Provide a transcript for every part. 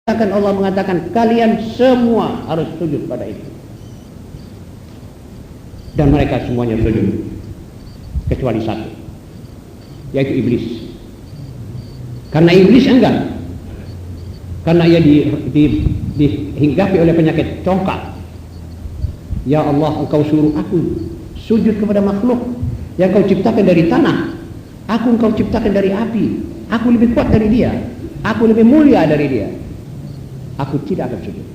Akan Allah mengatakan kalian semua harus sujud pada itu. Dan mereka semuanya sujud kecuali satu, yaitu iblis. Karena iblis enggak, karena ia dihinggapi oleh penyakit congkak. Ya Allah, engkau suruh aku sujud kepada makhluk yang kau ciptakan dari tanah. Aku engkau ciptakan dari api. Aku lebih kuat dari dia. Aku lebih mulia dari dia. Aku tidak akan sujud.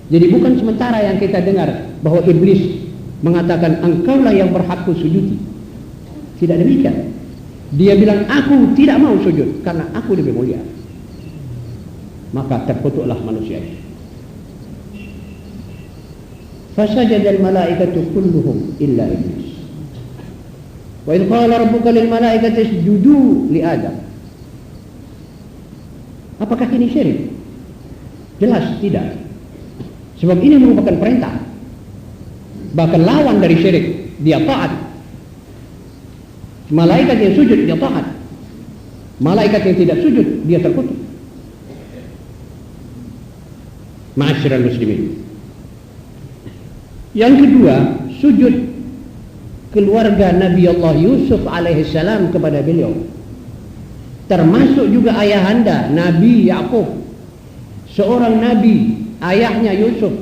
Jadi bukan sementara yang kita dengar bahwa iblis mengatakan engkaulah yang berhak sujudi. Tidak demikian. Dia bilang aku tidak mau sujud karena aku lebih mulia. Maka terkutuklah manusia itu. Fasajadal malaikatu kulluhum illa iblis. Wa idh qala rabbuka lil malaikati isjudu li Adam. Apakah ini syirik? Jelas tidak. Sebab ini merupakan perintah. Bahkan lawan dari syirik, dia taat. Malaikat yang sujud dia taat. Malaikat yang tidak sujud dia terkutuk. Ma'asyiral muslimin. Yang kedua, sujud keluarga Nabi Allah Yusuf alaihissalam kepada beliau. Termasuk juga ayahanda Nabi Yakub. Seorang nabi, ayahnya Yusuf,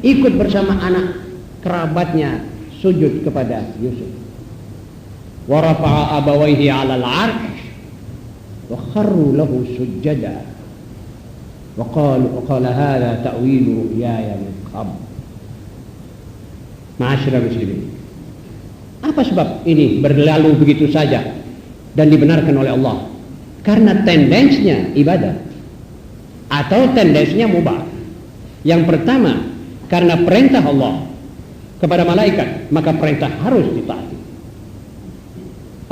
ikut bersama anak kerabatnya sujud kepada Yusuf. Wa rafa'a abawaihi 'alal 'arsy wa kharru lahu sujada. Wa qala hadha ta'wilu ru'yaya min qabl. Ma'asyiral muslimin. Apa sebab ini berlalu begitu saja dan dibenarkan oleh Allah? Karena tendensinya ibadah atau tendensinya mubah. Yang pertama, karena perintah Allah kepada malaikat, maka perintah harus ditaati.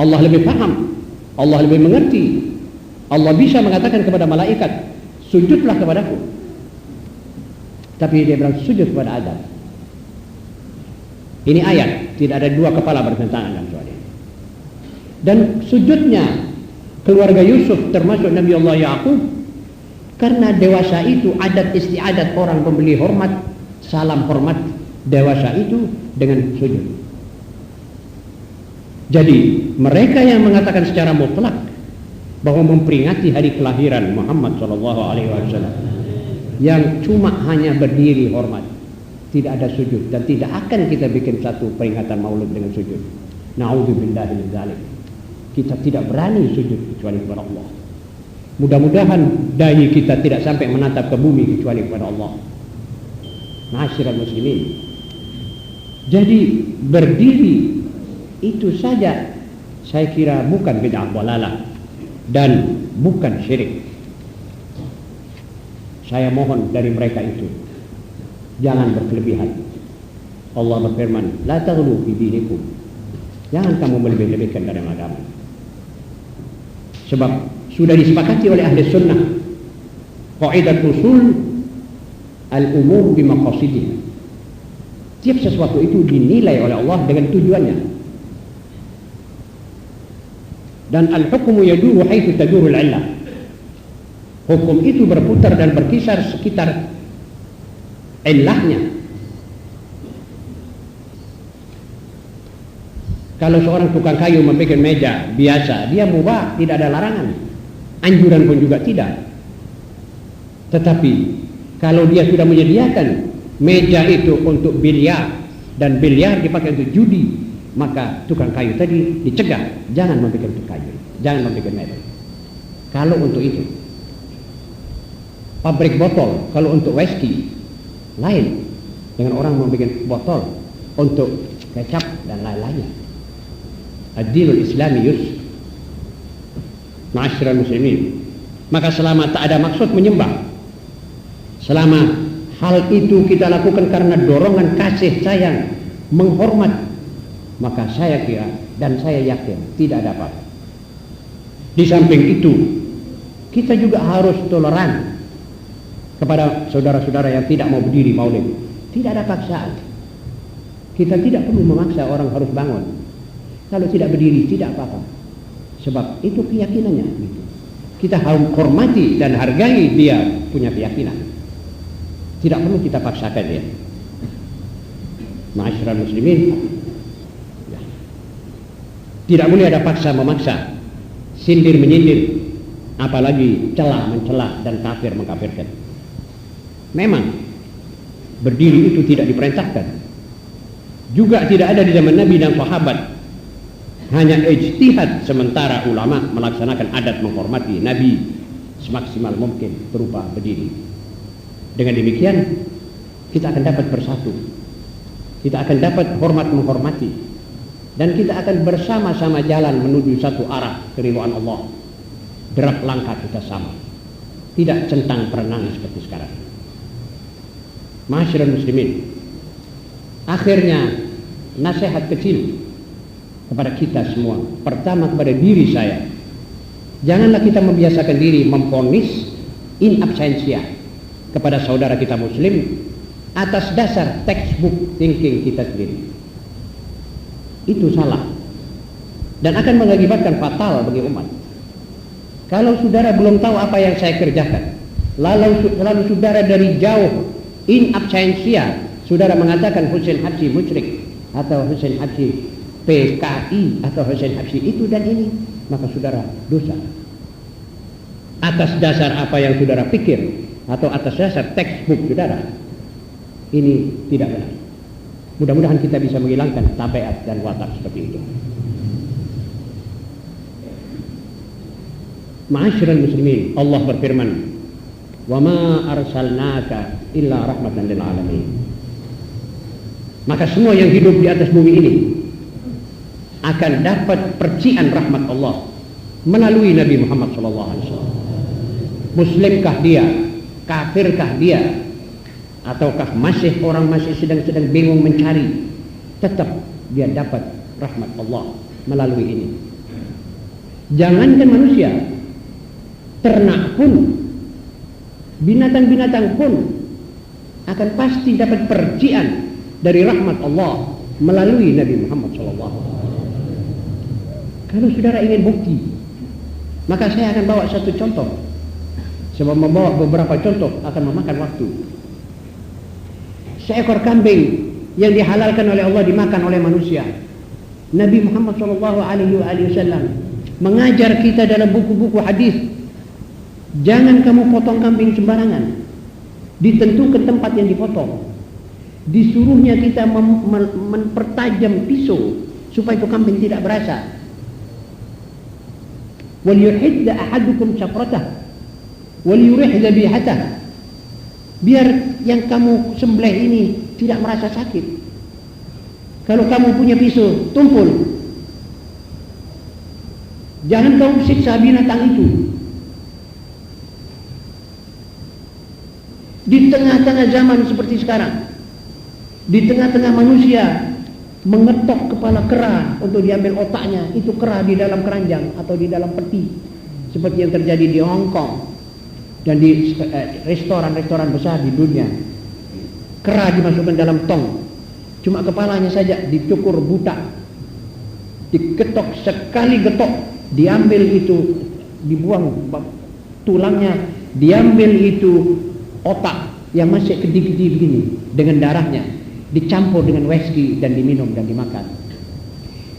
Allah lebih paham, Allah lebih mengerti. Allah bisa mengatakan kepada malaikat, sujudlah kepadaku. Tapi dia bilang sujud kepada Adam. Ini ayat, tidak ada dua kepala bertentangan dalam soal ini. Dan sujudnya keluarga Yusuf termasuk Nabi Allah Yakub, karena dewasa itu adat istiadat orang memberi hormat, salam hormat dewasa itu dengan sujud. Jadi mereka yang mengatakan secara mutlak bahwa memperingati hari kelahiran Muhammad SAW yang cuma hanya berdiri hormat, tidak ada sujud, dan tidak akan kita bikin satu peringatan maulid dengan sujud. Na'udzubillahi min dzalik. Kita tidak berani sujud kecuali kepada Allah. Mudah-mudahan dahi kita tidak sampai menatap ke bumi kecuali kepada Allah. Ma'asyiral muslimin. Jadi berdiri itu saja saya kira bukan bid'ah dhalalah dan bukan syirik. Saya mohon dari mereka itu jangan berkelebihan. Allah berfirman, la taghlu fi dinikum. Jangan kamu melebih-lebihkan dalam agama. Sebab sudah disepakati oleh ahli sunnah qaidah usul al-umur bimaqasidih. Tiap sesuatu itu dinilai oleh Allah dengan tujuannya. Dan al-hukmu yaduru haitsu taduru al-'illah. Hukum itu berputar dan berkisar sekitar illahnya. Kalau seorang tukang kayu membuat meja biasa, dia mubah, tidak ada larangan. Anjuran pun juga tidak. Tetapi kalau dia sudah menyediakan meja itu untuk biliar dan biliar dipakai untuk judi, maka tukang kayu tadi dicegah, jangan membuat kayu, jangan membuat meja. Kalau untuk itu, pabrik botol kalau untuk whisky lain dengan orang membuat botol untuk kecap dan lain-lainnya. Ad-dinul Islami yusr. Ma'asyiral muslimin. Maka selama tak ada maksud menyembah, selama hal itu kita lakukan karena dorongan kasih sayang, menghormat, maka saya kira dan saya yakin tidak ada apa-apa. Di samping itu, kita juga harus toleran kepada saudara-saudara yang tidak mau berdiri maulid. Tidak ada paksaan. Kita tidak perlu memaksa orang harus bangun. Kalau tidak berdiri tidak apa-apa. Sebab itu keyakinannya gitu. kita harus hormati dan hargai dia punya keyakinan. Tidak perlu kita paksakan dia. Ma'asyiral muslimin, ya. Tidak boleh ada paksa memaksa, sindir menyindir, apalagi celah mencela dan kafir mengkafirkan. Memang berdiri itu tidak diperintahkan, juga tidak ada di zaman Nabi dan sahabat. Hanya ijtihad sementara ulama melaksanakan adat menghormati Nabi semaksimal mungkin berupa berdiri. Dengan demikian kita akan dapat bersatu, kita akan dapat hormat menghormati, dan kita akan bersama-sama jalan menuju satu arah keridhaan Allah. Derap langkah kita sama, tidak centang perenang seperti sekarang. Ma'asyiral muslimin, akhirnya nasihat kecil kepada kita semua. Pertama kepada diri saya, janganlah kita membiasakan diri memvonis in absentia kepada saudara kita muslim atas dasar textbook thinking kita sendiri. Itu salah dan akan mengakibatkan fatal bagi umat. Kalau saudara belum tahu apa yang saya kerjakan, lalu saudara dari jauh in absentia saudara mengatakan Husain Habsyi musyrik atau Husain Habsyi PKI atau Husain Habsyi itu dan ini, maka saudara dosa atas dasar apa yang saudara pikir atau atas dasar textbook saudara. Ini tidak benar. Mudah-mudahan kita bisa menghilangkan tabiat dan watak seperti itu. Ma'asyiral muslimin, Allah berfirman, "Wa ma arsalnaka illa rahmatan lil alamin." Maka semua yang hidup di atas bumi ini akan dapat percikan rahmat Allah melalui Nabi Muhammad SAW. Muslimkah dia, kafirkah dia, ataukah masih orang masih sedang bingung mencari, tetap dia dapat rahmat Allah melalui ini. Jangankan manusia, ternak pun, binatang-binatang pun akan pasti dapat percikan dari rahmat Allah melalui Nabi Muhammad SAW. Kalau saudara ingin bukti, maka saya akan bawa satu contoh. Sebab membawa beberapa contoh akan memakan waktu. Seekor kambing yang dihalalkan oleh Allah dimakan oleh manusia. Nabi Muhammad SAW mengajar kita dalam buku-buku hadis, jangan kamu potong kambing sembarangan. Ditentukan tempat yang dipotong. Disuruhnya kita mempertajam pisau supaya itu kambing tidak berasa. Wal yuhidda ahadukum syafratah wal yurih dhabihatah. Biar yang kamu sembelih ini tidak merasa sakit. Kalau kamu punya pisau, tumpul. Jangan kamu siksa binatang itu. Di tengah-tengah zaman seperti sekarang, di tengah-tengah manusia mengetok kepala kera untuk diambil otaknya, itu kera di dalam keranjang atau di dalam peti, seperti yang terjadi di Hong Kong dan di restoran-restoran besar di dunia. Kera dimasukkan dalam tong, cuma kepalanya saja dicukur buta, diketok sekali getok, diambil itu, dibuang tulangnya, diambil itu otak yang masih kedi-kedi begini dengan darahnya, dicampur dengan whisky dan diminum dan dimakan.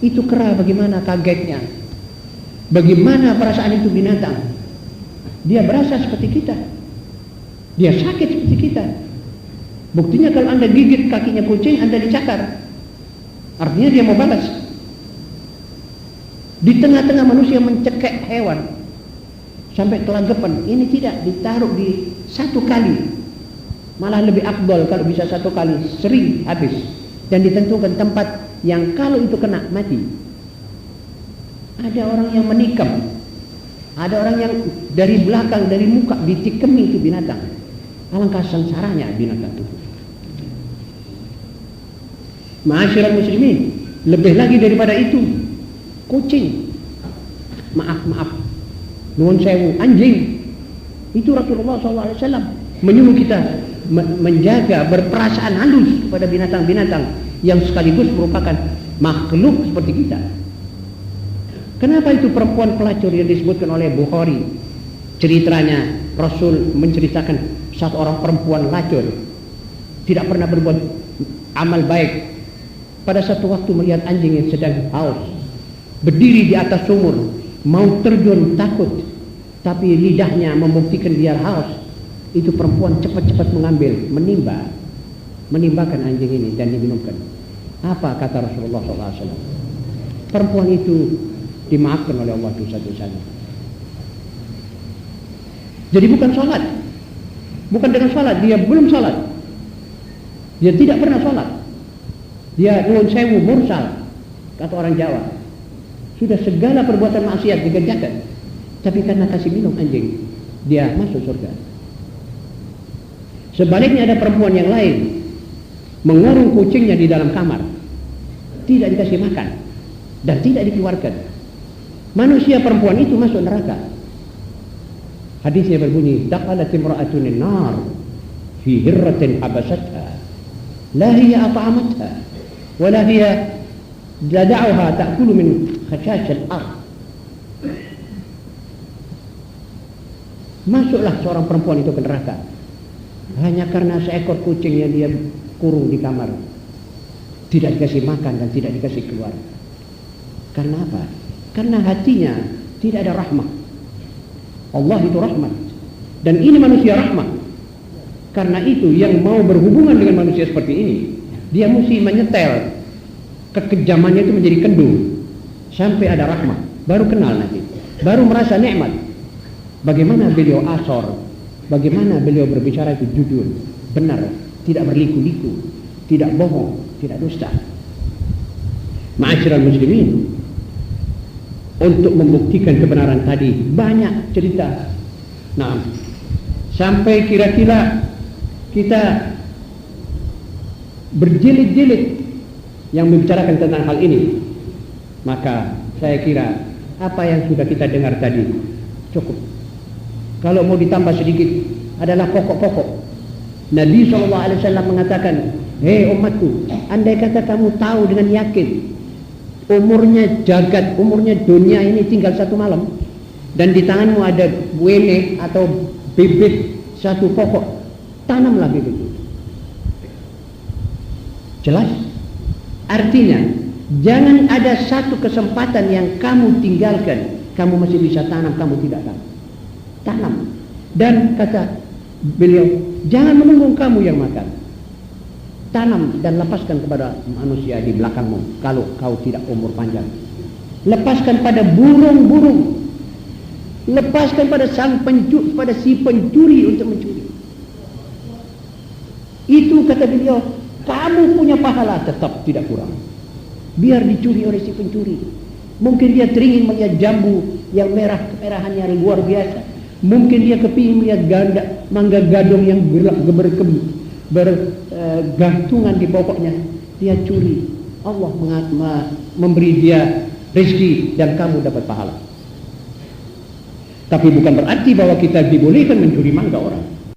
Itu kera bagaimana kagetnya, bagaimana perasaan itu binatang. Dia berasa seperti kita, dia sakit seperti kita. Buktinya kalau Anda gigit kakinya kucing, Anda dicakar, artinya dia mau balas. Di tengah-tengah manusia mencekek hewan sampai kelagapan, ini tidak ditaruh di satu kali, malah lebih afdal kalau bisa satu kali, sering habis, dan ditentukan tempat yang kalau itu kena mati. Ada orang yang menikam, ada orang yang dari belakang, dari muka ditikemi itu binatang. Alangkah sengsaranya binatang itu. Ma'asyiral muslimin, lebih lagi daripada itu, kucing, maaf, nuwun sewu, anjing. Itu Rasulullah SAW menyuruh kita menjaga, berperasaan halus kepada binatang-binatang yang sekaligus merupakan makhluk seperti kita. Kenapa itu perempuan pelacur yang disebutkan oleh Bukhari Ceritanya Rasul menceritakan satu orang perempuan lacur, tidak pernah berbuat amal baik. Pada satu waktu melihat anjing yang sedang haus, berdiri di atas sumur, mau terjun takut, tapi lidahnya membuktikan dia haus. Itu perempuan cepat-cepat mengambil, menimbakan anjing ini dan diminumkan. Apa kata Rasulullah SAW? Perempuan itu dimaafkan oleh Allah dosa-dosanya. Jadi bukan sholat, bukan dengan sholat, dia belum sholat, dia tidak pernah sholat, dia nuwun sewu mursal, kata orang Jawa. Sudah segala perbuatan maksiat dikerjakan, tapi karena kasih minum anjing, dia masuk surga. Sebaliknya ada perempuan yang lain mengurung kucingnya di dalam kamar, tidak dikasih makan dan tidak dikeluarkan. Manusia perempuan itu masuk neraka. Hadisnya berbunyi, dakhalat imra'atun an-nar fi hirratin habasatha la hiya at'amatha wa la hiya lada'uha ta'kulu min khashash al-ard. Masuklah seorang perempuan itu ke neraka hanya karena seekor kucing yang dia kurung di kamar, tidak dikasih makan dan tidak dikasih keluar. Karena apa? Karena hatinya tidak ada rahmah. Allah itu rahmat, dan ini manusia rahmat. Karena itu yang mau berhubungan dengan manusia seperti ini, dia mesti menyetel kekejamannya itu menjadi kendu sampai ada rahmat, baru kenal nanti, baru merasa nikmat. Bagaimana beliau asor, bagaimana beliau berbicara itu jujur, benar, tidak berliku-liku, tidak bohong, tidak dusta. Ma'asyiral muslimin, untuk membuktikan kebenaran tadi banyak cerita. Nah, sampai kira-kira kita berjilid-jilid yang membicarakan tentang hal ini, maka saya kira apa yang sudah kita dengar tadi cukup. Kalau mau ditambah sedikit adalah pokok-pokok. Nabi SAW mengatakan, hei umatku, andai kata kamu tahu dengan yakin umurnya jagat, umurnya dunia ini tinggal satu malam, dan di tanganmu ada wene atau bibit satu pokok, tanamlah bibit itu. Jelas? Artinya jangan ada satu kesempatan yang kamu tinggalkan, kamu masih bisa tanam, kamu tidak tanam. Dan kata beliau, jangan menunggu kamu yang makan, tanam dan lepaskan kepada manusia di belakangmu kalau kau tidak umur panjang. Lepaskan pada burung-burung, lepaskan pada pada si pencuri untuk mencuri. Itu kata beliau, kamu punya pahala tetap tidak kurang. Biar dicuri oleh si pencuri. Mungkin dia teringin melihat jambu yang merah, kemerahannya luar biasa. Mungkin dia kepingin melihat mangga gadong yang bergantungan di pokoknya, dia curi. Allah memberi dia rezeki dan kamu dapat pahala. Tapi bukan berarti bahwa kita dibolehkan mencuri mangga orang.